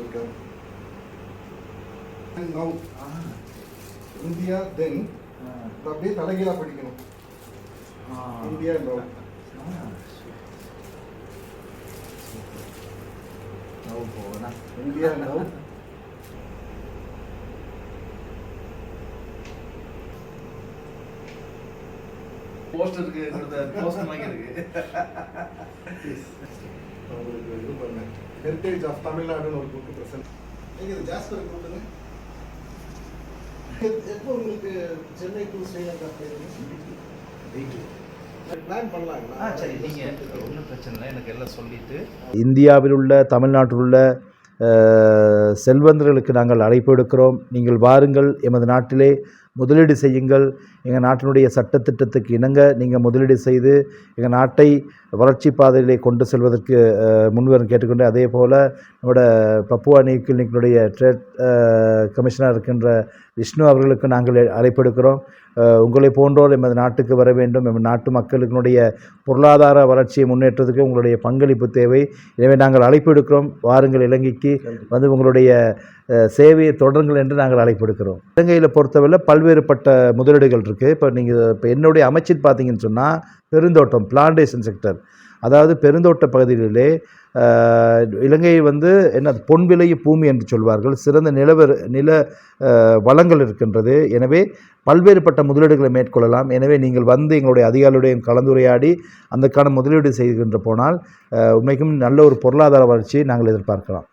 welcome. And now, India, then, அப்படியே தலைகீழா படிக்கணும். India now. Now போனா. India now. போஸ்டர் இருக்கு, போஸ்டர் வாங்கி இருக்கு. உங்களுக்கு இது பண்ண ஹெரிட்டேஜ் ஆஃப் தமிழ்நாடுன்னு ஒரு புக்கு ப்ரெசென்ட். நீங்கள் இது ஜாஸ்பர் கூட்டுங்க. எப்போ உங்களுக்கு சென்னை டு ஸ்ரீலங்கா பிளான் பண்ணலாங்களா? சரி, நீங்கள் ஒன்றும் பிரச்சனை இல்லை, எனக்கு எல்லாம் சொல்லிவிட்டு. இந்தியாவில் உள்ள தமிழ்நாட்டில் உள்ள செல்வந்தர்களுக்கு நாங்கள் அழைப்பு எடுக்கிறோம். நீங்கள் வாருங்கள், எமது நாட்டிலே முதலீடு செய்யுங்கள். எங்கள் நாட்டினுடைய சட்டத்திட்டத்துக்கு இணங்க நீங்கள் முதலீடு செய்து எங்கள் நாட்டை வளர்ச்சி பாதையிலே கொண்டு செல்வதற்கு முன்வரும் கேட்டுக்கொண்டு, அதே போல் நம்மளோட பப்புவா நியூகினியுடைய ட்ரேட் கமிஷனர் இருக்கின்ற விஷ்ணு அவர்களுக்கு நாங்கள் அழைப்பெடுக்கிறோம். உங்களை போன்றோர் எமது நாட்டுக்கு வர வேண்டும். எமது நாட்டு மக்களுடைய பொருளாதார வளர்ச்சியை முன்னேற்றத்துக்கு உங்களுடைய பங்களிப்பு தேவை. எனவே நாங்கள் அழைப்பு எடுக்கிறோம். வாருங்கள், இலங்கைக்கு வந்து உங்களுடைய சேவையை தொடருங்கள் என்று நாங்கள் அழைப்பு எடுக்கிறோம். இலங்கையில் பொறுத்தவரை பல்வேறுபட்ட முதலீடுகள் இருக்குது. இப்போ என்னுடைய அமைச்சில் பார்த்தீங்கன்னு சொன்னால் பெருந்தோட்டம், பிளான்டேஷன் செக்டர், அதாவது பெருந்தோட்ட பகுதிகளிலே இலங்கை வந்து என்ன பொன் விளைய பூமி என்று சொல்வார்கள். சிறந்த நில வளங்கள் இருக்கின்றது. எனவே பல்வேறுபட்ட முதலீடுகளை மேற்கொள்ளலாம். எனவே நீங்கள் வந்து எங்களுடைய அதிகாரிகளுடைய கலந்துரையாடி அந்தக்கான முதலீடு செய்கின்ற போனால் உண்மைக்கும் நல்ல ஒரு பொருளாதார வளர்ச்சியை நாங்கள் எதிர்பார்க்கலாம்.